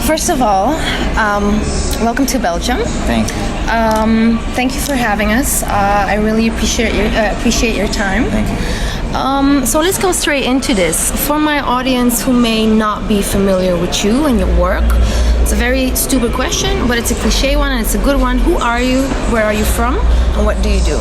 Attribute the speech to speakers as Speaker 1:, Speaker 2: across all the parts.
Speaker 1: First of all, welcome to Belgium.
Speaker 2: Thank you.
Speaker 1: Thank you for having us. I really appreciate your time.
Speaker 2: Thank you.
Speaker 1: So let's go straight into this. For my audience who may not be familiar with you and your work, it's a very stupid question, but it's a cliche one and it's a good one. Who are you? Where are you from? And what do you do?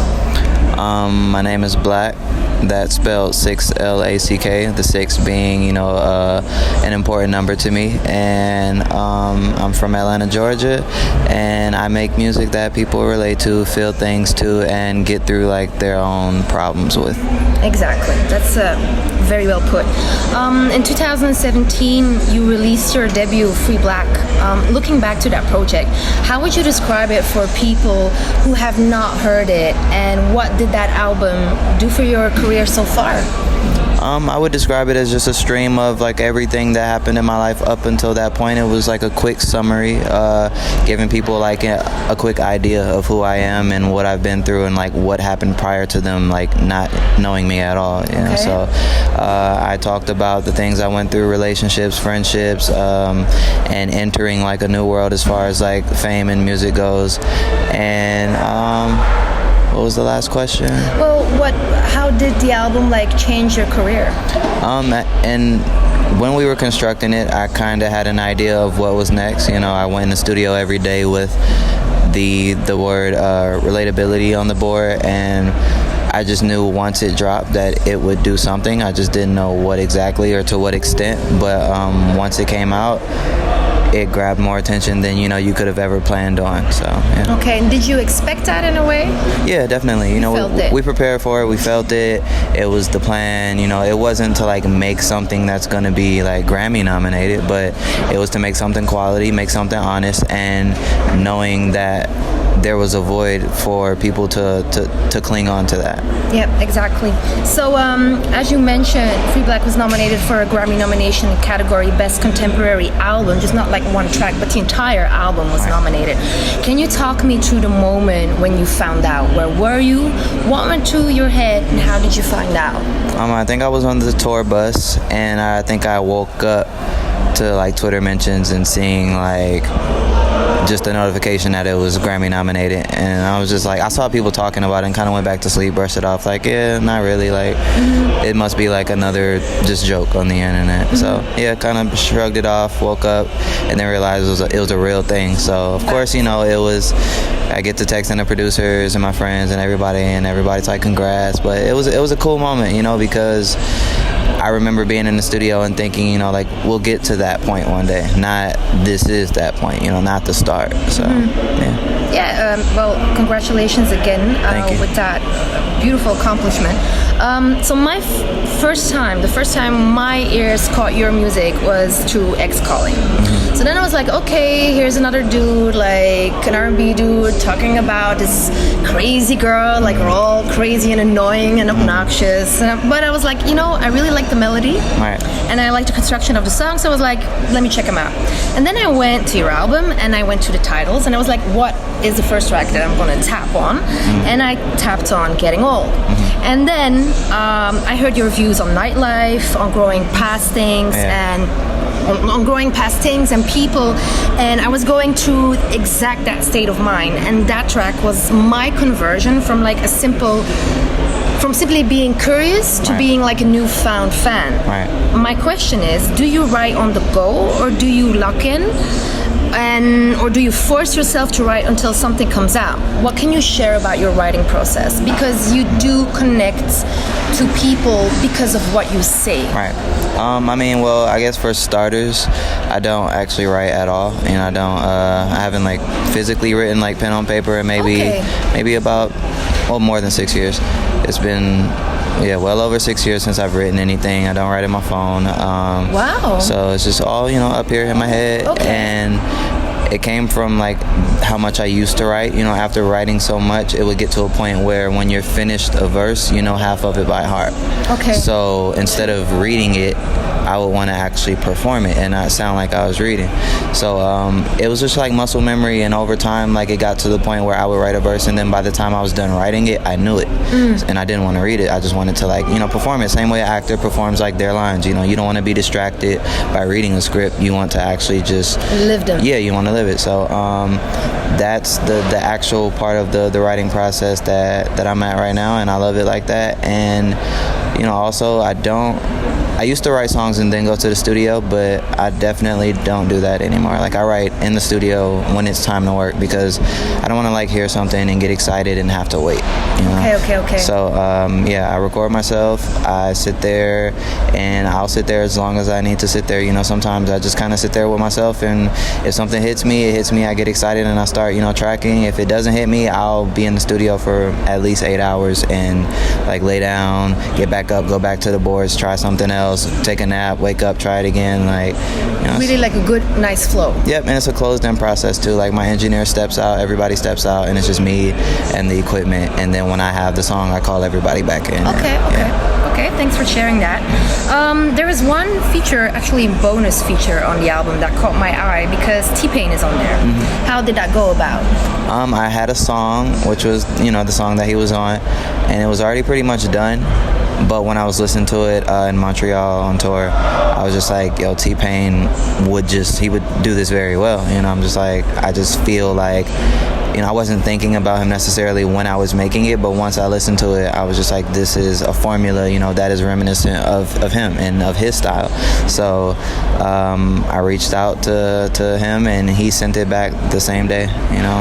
Speaker 2: My name is Black. That's spelled 6LACK, the 6 being, an important number to me. And I'm from Atlanta, Georgia, and I make music that people relate to, feel things to, and get through like their own problems with.
Speaker 1: Exactly. That's very well put. In 2017, you released your debut, Free Black. Looking back to that project, how would you describe it for people who have not heard it, and what did that album do for your career so far?
Speaker 2: I would describe it as just a stream of like everything that happened in my life up until that point. It was like a quick summary, giving people like a quick idea of who I am and what I've been through and like what happened prior to them like not knowing me at all. You know? So I talked about the things I went through, relationships, friendships, and entering like a new world as far as like fame and music goes. And what was the last question?
Speaker 1: Well, how did the album like change your career?
Speaker 2: And when we were constructing it, I kind of had an idea of what was next. I went in the studio every day with the word relatability on the board, and I just knew once it dropped that it would do something. I just didn't know what exactly or to what extent, but once it came out, it grabbed more attention than you could have ever planned on. So yeah.
Speaker 1: Okay, and did you expect that in a way?
Speaker 2: Yeah, definitely. We prepared for it. We felt it. It was the plan. It wasn't to like make something that's gonna be like Grammy nominated, but it was to make something quality, make something honest, and knowing that there was a void for people to cling on to that.
Speaker 1: Yep, exactly. So as you mentioned, Free Black was nominated for a Grammy nomination in category Best Contemporary Album, just not like one track, but the entire album was nominated. Can you talk me through the moment when you found out? Where were you? What went through your head, and how did you find out?
Speaker 2: I think I was on the tour bus, and I think I woke up to like Twitter mentions and seeing like just a notification that it was Grammy nominated, and I was just like, I saw people talking about it and kind of went back to sleep, brushed it off like, yeah, not really, like it must be like another just joke on the internet. So yeah, kind of shrugged it off, woke up, and then realized it was a real thing. So of course, I get to texting the producers and my friends and everybody's like, congrats. But it was a cool moment, because I remember being in the studio and thinking, like, we'll get to that point one day. Not this is that point, not the start. So, yeah.
Speaker 1: Yeah, well, congratulations again with that beautiful accomplishment. So my the first time my ears caught your music was through X Calling. So then I was like, okay, here's another dude, like an R&B dude talking about this crazy girl, like we're all crazy and annoying and obnoxious. But I was like, I really like the melody,
Speaker 2: right,
Speaker 1: and I like the construction of the song, so I was like, let me check them out. And then I went to your album and I went to the titles and I was like, what is the first track that I'm gonna tap on? And I tapped on Getting Old. And then I heard your views on nightlife, on growing past things, and on growing past things and people, and I was going through exact that state of mind, and that track was my conversion from simply being curious to being like a newfound fan.
Speaker 2: Right.
Speaker 1: My question is, do you write on the go, or do you lock in, or do you force yourself to write until something comes out? What can you share about your writing process? Because you do connect to people because of what you say.
Speaker 2: Right. I guess for starters, I don't actually write at all. I haven't like physically written like pen on paper in maybe about more than 6 years. It's been well over 6 years since I've written anything. I don't write on my phone.
Speaker 1: Wow.
Speaker 2: So it's just all up here in my head, and it came from like how much I used to write. After writing so much, it would get to a point where when you're finished a verse, half of it by heart.
Speaker 1: Okay.
Speaker 2: So instead of reading it, I would want to actually perform it and not sound like I was reading. So it was just like muscle memory, and over time, like it got to the point where I would write a verse, and then by the time I was done writing it, I knew it, and I didn't want to read it. I just wanted to, like, perform it. Same way an actor performs like their lines. You don't want to be distracted by reading a script. You want to actually just
Speaker 1: live them.
Speaker 2: Yeah, you want to live it. So that's the actual part of the writing process that I'm at right now, and I love it like that. And also I used to write songs and then go to the studio, but I definitely don't do that anymore. Like, I write in the studio when it's time to work, because I don't want to like hear something and get excited and have to wait.
Speaker 1: Okay.
Speaker 2: So I record myself. I sit there, and I'll sit there as long as I need to sit there. Sometimes I just kind of sit there with myself, and if something hits me, it hits me. I get excited and I start tracking. If it doesn't hit me, I'll be in the studio for at least 8 hours and like lay down, get back up, go back to the boards, try something else, take a nap, wake up, try it again.
Speaker 1: Really like a good, nice flow.
Speaker 2: Yep, and it's a closed-in process too. Like, my engineer steps out, everybody steps out, and it's just me and the equipment. And then when I have the song, I call everybody back in.
Speaker 1: Okay, thanks for sharing that. There is one feature, actually bonus feature on the album that caught my eye, because T-Pain is on there. How did that go about?
Speaker 2: I had a song, which was, the song that he was on, and it was already pretty much done. But when I was listening to it in Montreal on tour, I was just like, yo, T-Pain would do this very well. I'm just like, I just feel like, I wasn't thinking about him necessarily when I was making it, but once I listened to it, I was just like, this is a formula, that is reminiscent of him and of his style. So I reached out to him, and he sent it back the same day,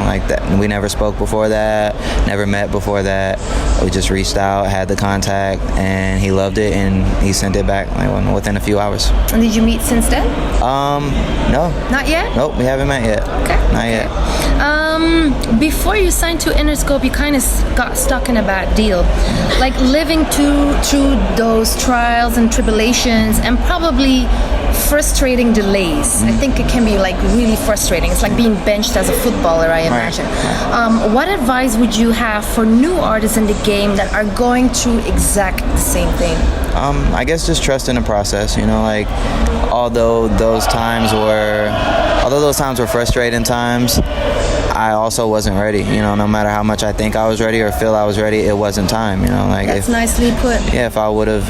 Speaker 2: like that. We never spoke before that, never met before that. We just reached out, had the contact, and he loved it, and he sent it back within a few hours.
Speaker 1: And did you meet since then?
Speaker 2: No.
Speaker 1: Not yet?
Speaker 2: Nope, we haven't met yet.
Speaker 1: Okay.
Speaker 2: Not yet.
Speaker 1: Before you signed to Interscope, you kind of got stuck in a bad deal. Like, living through those trials and tribulations and probably frustrating delays. I think it can be like really frustrating. It's like being benched as a footballer, I imagine. Right. What advice would you have for new artists in the game that are going through exact the same thing?
Speaker 2: I guess just trust in the process. Although those times were frustrating times, I also wasn't ready. No matter how much I think I was ready or feel I was ready, it wasn't time.
Speaker 1: That's nicely put.
Speaker 2: Yeah, if I would have,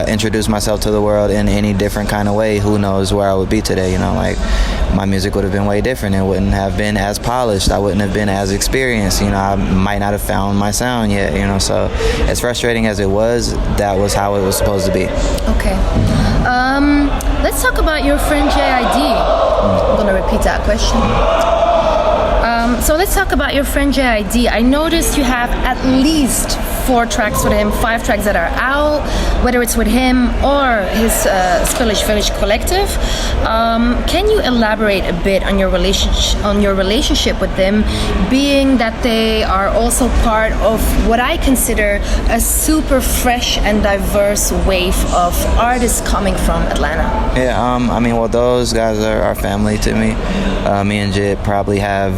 Speaker 2: introduced myself to the world in any different kind of way, who knows where I would be today. My music would have been way different. It wouldn't have been as polished. I wouldn't have been as experienced. I might not have found my sound yet. So as frustrating as it was, that was how it was supposed to be.
Speaker 1: Okay. Let's talk about your friend J.I.D. I'm going to repeat that question. So let's talk about your friend J.I.D. I noticed you have at least 4 tracks with him, 5 tracks that are out, whether it's with him or his Spillage Village collective. Can you elaborate a bit on your relationship with them, being that they are also part of what I consider a super fresh and diverse wave of artists coming from Atlanta?
Speaker 2: Yeah, those guys are family to me. Me and Jid probably have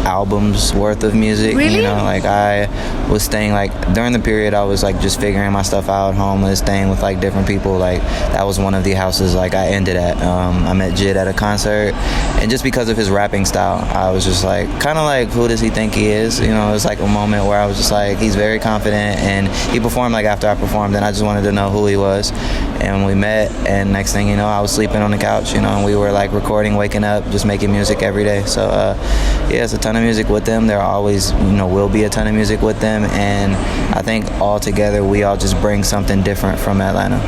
Speaker 2: albums worth of music.
Speaker 1: Really?
Speaker 2: I was staying, during the period I was just figuring my stuff out, homeless, staying with different people. That was one of the houses I ended at. I met Jid at a concert, and just because of his rapping style, I was just who does he think he is? It was a moment where I was just he's very confident, and he performed after I performed, and I just wanted to know who he was. And we met, and next thing you know, I was sleeping on the couch, and we were recording, waking up, just making music every day. So it's a ton of music with them. There always will be a ton of music with them, and I think all together we all just bring something different from Atlanta.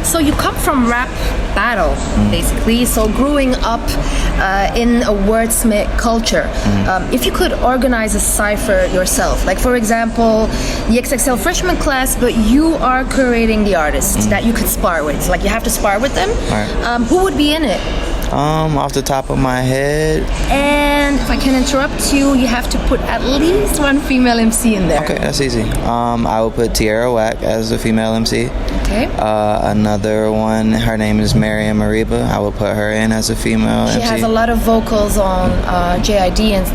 Speaker 1: So you come from rap battle, basically. So growing up in a wordsmith culture, if you could organize a cipher yourself, for example, the XXL freshman class, but you are curating the artists that you could spar with. You have to spar with them.
Speaker 2: Right.
Speaker 1: Who would be in it?
Speaker 2: Off the top of my head.
Speaker 1: And if I can interrupt you, you have to put at least one female MC in there.
Speaker 2: Okay, that's easy. I will put Tierra Whack as a female MC.
Speaker 1: Okay.
Speaker 2: Another one, her name is Mariam Mariba. I will put her in as a female MC.
Speaker 1: She has a lot of vocals on J.I.D. and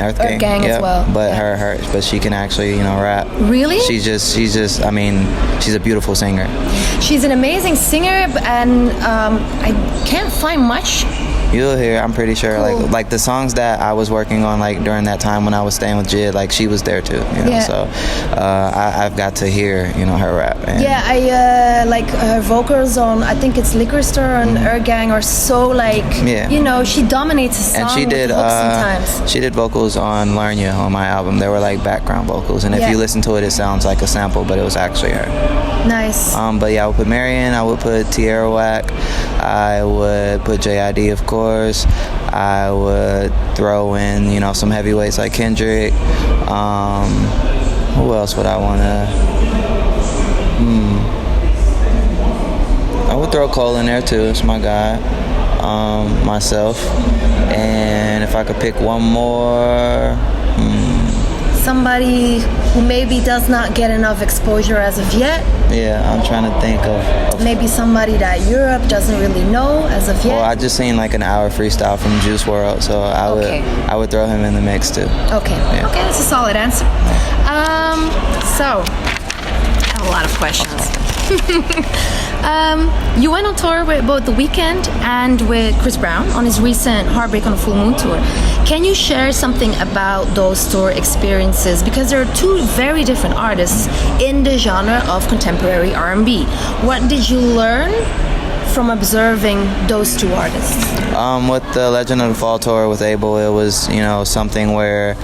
Speaker 2: Earth
Speaker 1: Gang.
Speaker 2: Gang
Speaker 1: As well.
Speaker 2: But
Speaker 1: yeah.
Speaker 2: but she can actually, rap.
Speaker 1: Really?
Speaker 2: She's just. I mean, she's a beautiful singer.
Speaker 1: She's an amazing singer, and I can't find much.
Speaker 2: You'll hear, I'm pretty sure,
Speaker 1: Cool.
Speaker 2: like the songs that I was working on, like during that time when I was staying with J.I.D, like she was there too,
Speaker 1: Yeah.
Speaker 2: So I've got to hear, her rap. And
Speaker 1: Yeah, I like her vocals on, I think it's Liquor Store and Her Gang are so like,
Speaker 2: Yeah.
Speaker 1: She dominates a song
Speaker 2: And she did
Speaker 1: with hooks sometimes.
Speaker 2: she did vocals on Learn You on my album. They were like background vocals, and if
Speaker 1: Yeah.
Speaker 2: you listen to it, it sounds like a sample, but it was actually her.
Speaker 1: Nice.
Speaker 2: But yeah, I would put Marion, I would put Tierra Whack, I would put J.I.D, of course. I would throw in, some heavyweights like Kendrick. Who else would I want to? I would throw Cole in there too. It's my guy. Myself. And if I could pick one more.
Speaker 1: Somebody who maybe does not get enough exposure as of yet.
Speaker 2: Yeah, I'm trying to think of
Speaker 1: Maybe somebody that Europe doesn't really know as of yet.
Speaker 2: Well, I just seen like an hour freestyle from Juice WRLD, so I would throw him in the mix too.
Speaker 1: Okay.
Speaker 2: Yeah.
Speaker 1: Okay, that's a solid answer. So I have a lot of questions. You went on tour with both The Weeknd and with Chris Brown on his recent Heartbreak on a Full Moon tour. Can you share something about those tour experiences? Because there are two very different artists in the genre of contemporary R&B. What did you learn from observing those two artists?
Speaker 2: With the Legend of the Fall tour with Abel, it was, something where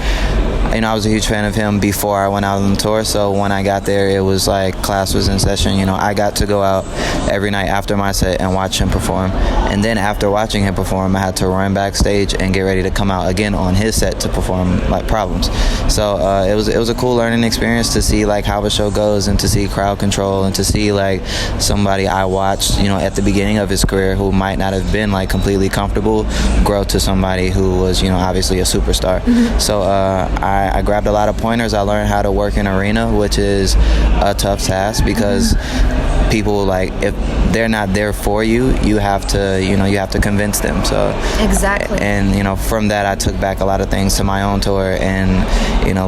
Speaker 2: I was a huge fan of him before I went out on the tour, so when I got there, it was like class was in session. I got to go out every night after my set and watch him perform. And then after watching him perform, I had to run backstage and get ready to come out again on his set to perform like Problems. So it was a cool learning experience to see like how a show goes and to see crowd control and to see like somebody I watched, at the beginning of his career who might not have been like completely comfortable grow to somebody who was, obviously a superstar. Mm-hmm. So I grabbed a lot of pointers. I learned how to work in arena, which is a tough task because people like if they're not there for you, you have to convince them. So
Speaker 1: exactly.
Speaker 2: And from that I took back a lot of things to my own tour and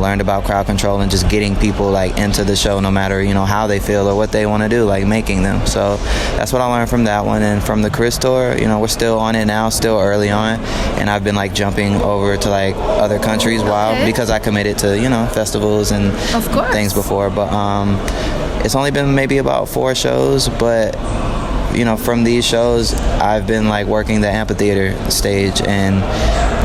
Speaker 2: learned about crowd control and just getting people like into the show no matter how they feel or what they want to do, like making them. So that's what I learned from that one. And from the Chris tour, we're still on it now, still early on, and I've been like jumping over to like other countries because I committed to festivals and
Speaker 1: of course
Speaker 2: things before, but it's only been maybe about 4 shows, but from these shows I've been like working the amphitheater stage and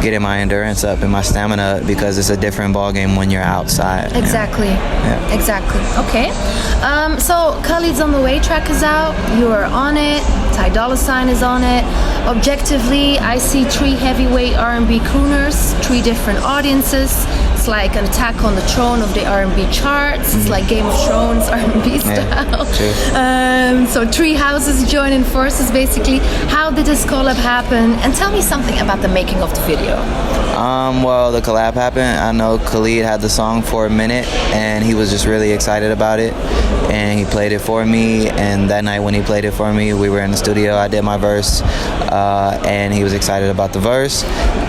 Speaker 2: getting my endurance up and my stamina up because it's a different ball game when you're outside.
Speaker 1: Exactly.
Speaker 2: Yeah.
Speaker 1: Exactly. Okay. So Khalid's on the Way track is out. You are on it. Ty Dolla $ign is on it. Objectively, I see 3 heavyweight R&B crooners, 3 different audiences. It's like an attack on the throne of the R&B charts. It's like Game of Thrones R&B style.
Speaker 2: Yeah,
Speaker 1: so 3 houses joining forces basically. How did this collab happen? And tell me something about the making of the video.
Speaker 2: Well, the collab happened. I know Khalid had the song for a minute and he was just really excited about it and he played it for me, and that night when he played it for me, we were in the studio. I did my verse and he was excited about the verse,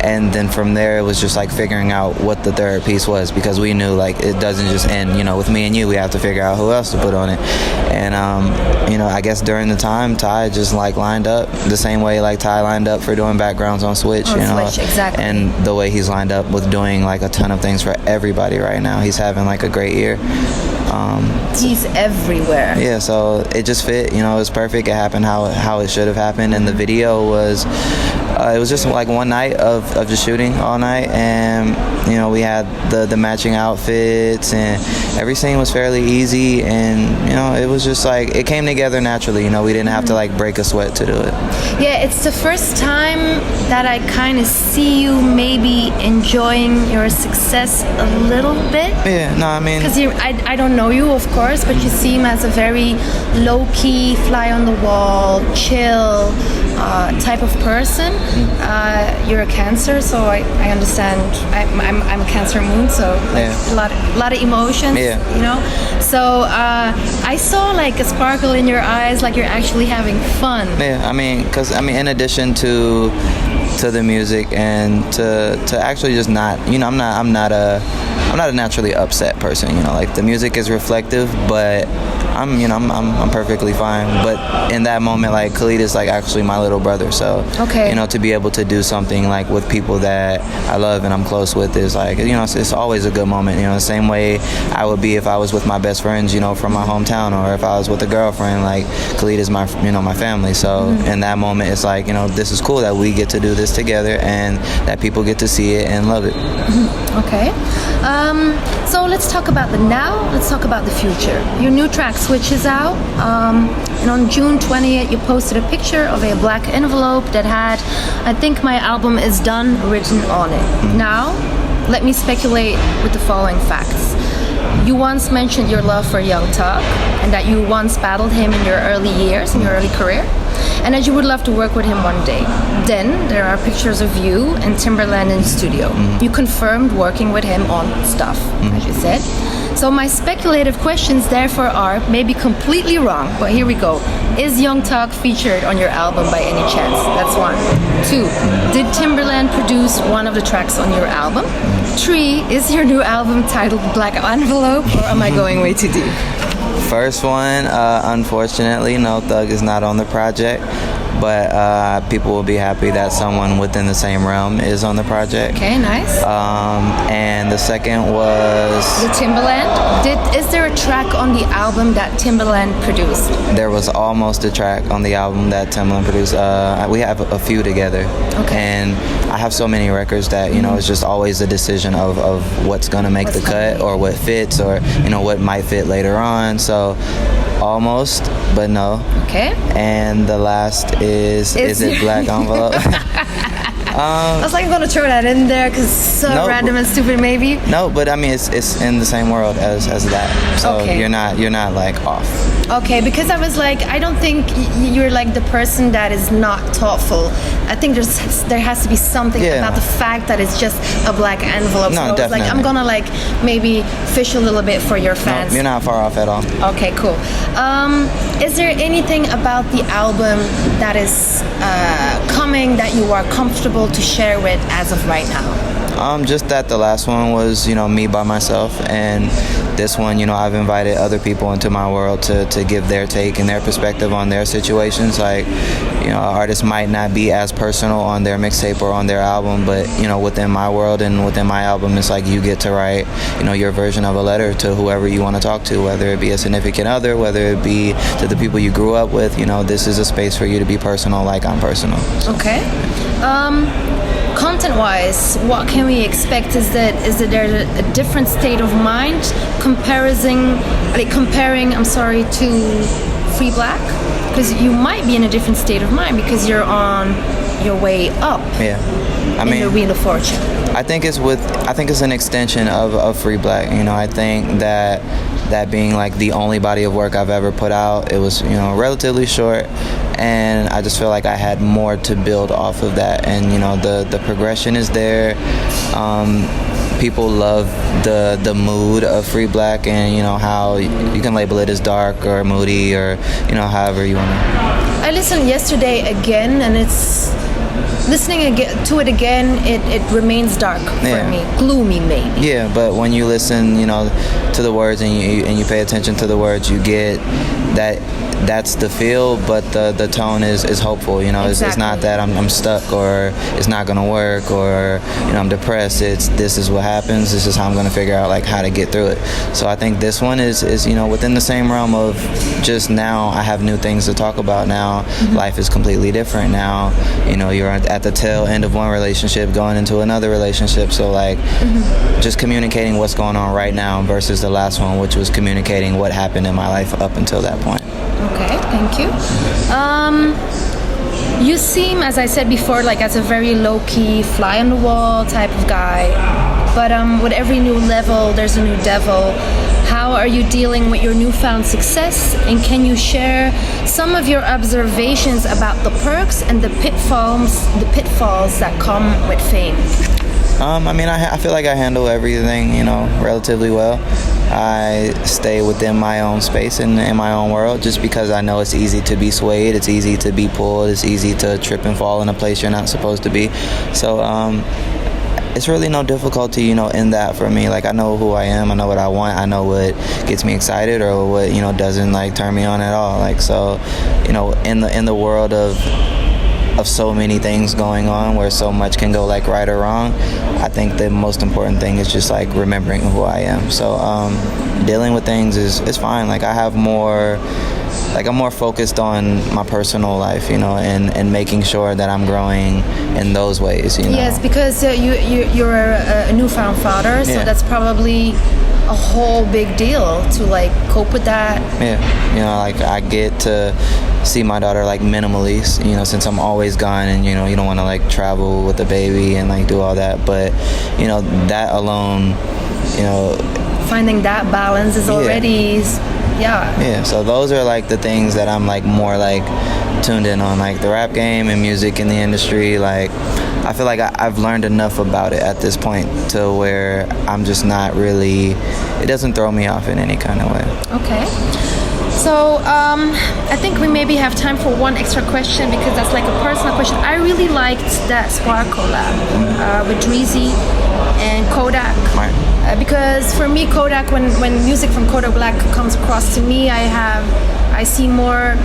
Speaker 2: and then from there it was just like figuring out what the third piece was because we knew like it doesn't just end with me and you. We have to figure out who else to put on it. And I guess during the time Ty just like lined up the same way like Ty lined up for doing backgrounds on Switch,
Speaker 1: Switch, exactly.
Speaker 2: And the way he's lined up with doing like a ton of things for everybody right now. He's having like a great year.
Speaker 1: He's everywhere.
Speaker 2: Yeah, so it just fit. It was perfect. It happened how it should have happened, and the video was it was just like one night of just shooting all night, and we had the matching outfits, and everything was fairly easy, and it was just like it came together naturally. We didn't have to like break a sweat to do it.
Speaker 1: Yeah, it's the first time that I kind of see you maybe enjoying your success a little bit.
Speaker 2: Yeah, no, I mean,
Speaker 1: because I don't know you, of course, but you seem as a very low-key, fly-on-the-wall, chill type of person. You're a Cancer, so I understand. I'm a Cancer moon, so like a lot of emotions.
Speaker 2: Yeah.
Speaker 1: So I saw like a sparkle in your eyes, like you're actually having fun.
Speaker 2: Yeah, because in addition to to the music, and to actually just not, I'm not a naturally upset person. Like the music is reflective, but I'm perfectly fine. But in that moment, like Khalid is like actually my little brother, so
Speaker 1: okay.
Speaker 2: To be able to do something like with people that I love and I'm close with is like, it's always a good moment. The same way I would be if I was with my best friends, from my hometown, or if I was with a girlfriend. Like Khalid is my my family. So in that moment, it's like, this is cool that we get to do this together and that people get to see it and love it.
Speaker 1: Okay. So let's talk about the now. Let's talk about the future. Your new track Switch is out. And on June 20th, you posted a picture of a black envelope that had, I think my album is done, written on it. Now, let me speculate with the following facts. You once mentioned your love for Young Thug, and that you once battled him in your early years, in your early career, and that you would love to work with him one day. Then there are pictures of you and Timbaland in the studio. You confirmed working with him on stuff, as you said. So my speculative questions therefore are maybe completely wrong, but here we go. Is Young Thug featured on your album by any chance? That's 1. 2, did Timbaland produce one of the tracks on your album? 3, is your new album titled Black Envelope, or am I going way too deep?
Speaker 2: First one, unfortunately, no, Thug is not on the project, but people will be happy that someone within the same realm is on the project.
Speaker 1: Okay, nice.
Speaker 2: And the second was
Speaker 1: the Timbaland. Is there a track on the album that Timbaland produced?
Speaker 2: There was almost a track on the album that Timbaland produced. We have a few together.
Speaker 1: Okay.
Speaker 2: And I have so many records that, it's just always a decision of what's going to make the cut, or what fits, or, what might fit later on. So almost, but no.
Speaker 1: Okay.
Speaker 2: And the last is it Black Envelope?
Speaker 1: I was like, I'm gonna throw that in there because it's so random and stupid, maybe.
Speaker 2: No, but I mean, it's in the same world as that. So
Speaker 1: okay.
Speaker 2: you're not like off.
Speaker 1: Okay, because I was like, I don't think you're like the person that is not thoughtful. I think there has to be something about the fact that it's just a black envelope.
Speaker 2: No,
Speaker 1: so I was
Speaker 2: definitely.
Speaker 1: like, I'm gonna like maybe fish a little bit for your fans.
Speaker 2: No, you're not far off at all.
Speaker 1: Okay, cool. Is there anything about the album that is coming that you are comfortable to share with as of right now?
Speaker 2: Just that the last one was, me by myself, and this one, I've invited other people into my world to give their take and their perspective on their situations. Like, artists might not be as personal on their mixtape or on their album, but, within my world and within my album, it's like you get to write, your version of a letter to whoever you want to talk to, whether it be a significant other, whether it be to the people you grew up with. This is a space for you to be personal like I'm personal. So.
Speaker 1: Okay. Content-wise, what can we expect? Is that there a different state of mind comparing, to Free Black? Because you might be in a different state of mind because you're on your way up.
Speaker 2: Yeah,
Speaker 1: in the Wheel of Fortune.
Speaker 2: I think it's an extension of Free Black. I think that being like the only body of work I've ever put out, it was relatively short, and I just feel like I had more to build off of that. And the progression is there. People love the mood of Free Black, and how you can label it as dark or moody, or however you want to.
Speaker 1: I listened yesterday again, and it's listening to it again, it remains dark for me, gloomy maybe.
Speaker 2: Yeah, but when you listen, to the words and you pay attention to the words, you get that's the feel, but the tone is hopeful. It's not that I'm stuck or it's not gonna work or I'm depressed. It's this is what happens. This is how I'm gonna figure out like how to get through it. So I think this one is within the same realm of just now I have new things to talk about now. Mm-hmm. Life is completely different now. You're at the tail end of one relationship going into another relationship. So like just communicating what's going on right now versus the last one, which was communicating what happened in my life up until that point.
Speaker 1: Okay, thank you. You seem, as I said before, like as a very low-key, fly-on-the-wall type of guy. But with every new level, there's a new devil. How are you dealing with your newfound success? And can you share some of your observations about the perks and the pitfalls that come with fame?
Speaker 2: I feel like I handle everything, relatively well. I stay within my own space and in my own world, just because I know it's easy to be swayed, it's easy to be pulled, it's easy to trip and fall in a place you're not supposed to be. So it's really no difficulty, you know, in that for me. Like, I know who I am, I know what I want, I know what gets me excited or what, you know, doesn't like turn me on at all. Like, so, you know, in the world of so many things going on, where so much can go like right or wrong, I think the most important thing is just like remembering who I am. So dealing with things is fine. Like, I have more, like, I'm more focused on my personal life, you know, and making sure that I'm growing in those ways, you know.
Speaker 1: Yes, because you're a newfound father, so that's probably a whole big deal to like cope with that.
Speaker 2: Yeah, you know, like, I get to see my daughter like minimally, you know, since I'm always gone, and you know, you don't want to like travel with the baby and like do all that, but you know, that alone, you know,
Speaker 1: finding that balance is already yeah.
Speaker 2: So those are like the things that I'm like more like tuned in on, like the rap game and music in the industry. Like, I feel like I've learned enough about it at this point to where I'm just not really, it doesn't throw me off in any kind of way.
Speaker 1: Okay. So I think we maybe have time for one extra question, because that's like a personal question. I really liked that Spark collab with Drizzy and Kodak.
Speaker 2: Right.
Speaker 1: Because for me, Kodak, when music from Kodak Black comes across to me, I see more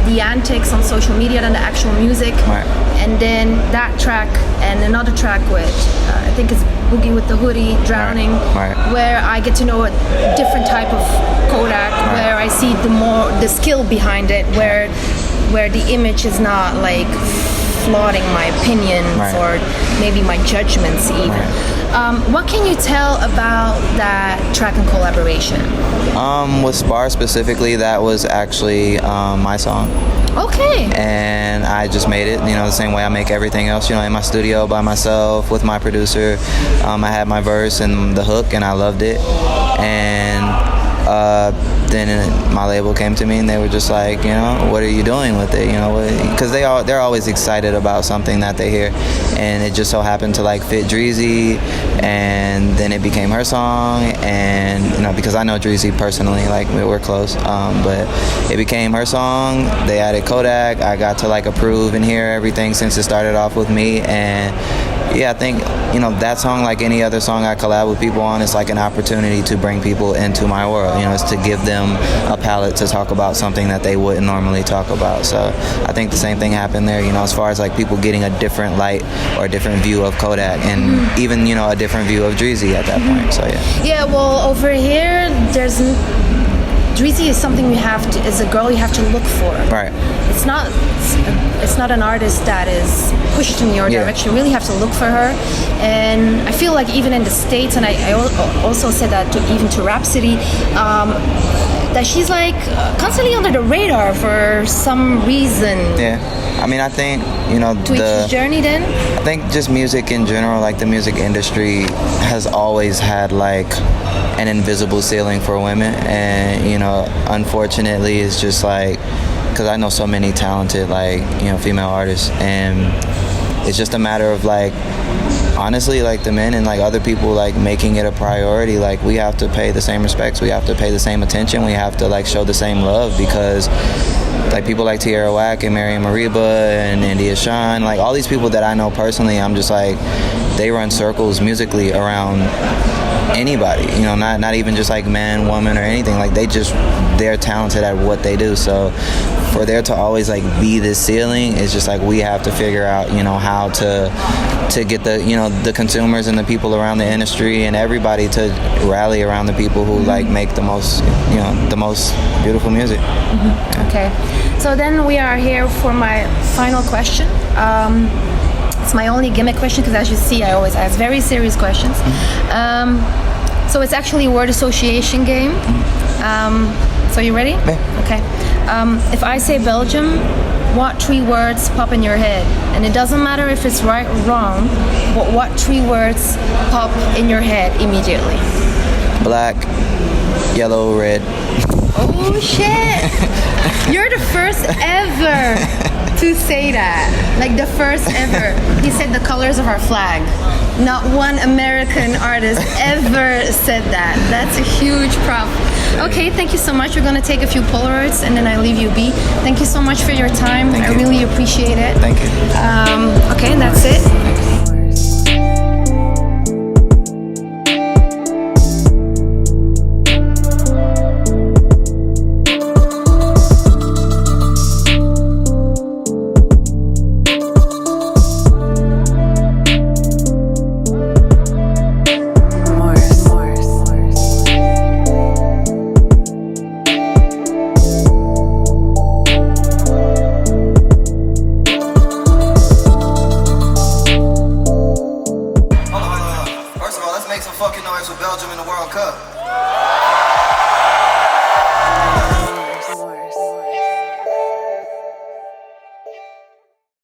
Speaker 1: the antics on social media than the actual music.
Speaker 2: Right.
Speaker 1: And then that track and another track with I think it's Boogie with the Hoodie, Drowning,
Speaker 2: Right.
Speaker 1: where I get to know a different type of Kodak, where I see the skill behind it, where the image is not like flaunting my opinions or maybe my judgments even. What can you tell about that track and collaboration?
Speaker 2: With Spar specifically, that was actually my song.
Speaker 1: Okay.
Speaker 2: And I just made it, you know, the same way I make everything else, you know, in my studio by myself with my producer. I had my verse and the hook, and I loved it. And then my label came to me and they were just like, you know, what are you doing with it? You know, because they're always excited about something that they hear, and it just so happened to like fit Drizzy, and then it became her song. And you know, because I know Drizzy personally, like we're close, but it became her song. They added Kodak. I got to like approve and hear everything since it started off with me. And yeah, I think, you know, that song, like any other song I collab with people on, is like an opportunity to bring people into my world. You know, it's to give them a palette to talk about something that they wouldn't normally talk about. So I think the same thing happened there, you know, as far as like people getting a different light or a different view of Kodak, and even, you know, a different view of Drizzy at that point. So yeah.
Speaker 1: Yeah, well, over here, Drizzy is something is a girl you have to look for.
Speaker 2: Right.
Speaker 1: It's not an artist that is pushed in your direction. You really have to look for her. And I feel like even in the States, and I also said that even to Rhapsody, that she's like constantly under the radar for some reason.
Speaker 2: Yeah. I mean, I think, you know,
Speaker 1: to each journey then?
Speaker 2: I think just music in general, like the music industry has always had like an invisible ceiling for women. And, you know, unfortunately, it's just like, because I know so many talented, like, you know, female artists, and it's just a matter of like, honestly, like the men and like other people like making it a priority. Like, we have to pay the same respects, we have to pay the same attention, we have to like show the same love, because like people like Tierra Whack and Miriam Mariba and India Shawn, like all these people that I know personally, I'm just like, they run circles musically around anybody, you know, not even just like man, woman, or anything. Like they're talented at what they do. So for there to always like be this ceiling, it's just like we have to figure out, you know, how to get the, you know, the consumers and the people around the industry and everybody to rally around the people who like make the most, you know, the most beautiful music.
Speaker 1: Okay, so then we are here for my final question. It's my only gimmick question, because as you see, I always ask very serious questions. So it's actually a word association game. So you ready?
Speaker 2: Yeah.
Speaker 1: Okay. If I say Belgium, what 3 words pop in your head? And it doesn't matter if it's right or wrong, but what 3 words pop in your head immediately?
Speaker 2: Black, yellow, red.
Speaker 1: Oh shit! You're the first ever to say that. Like the first ever. He said the colors of our flag. Not one American artist ever said that. That's a huge prop. Okay, thank you so much. We're gonna take a few Polaroids and then I leave you be. Thank you so much for your time. I really appreciate it.
Speaker 2: Thank you.
Speaker 1: Okay, and that's it.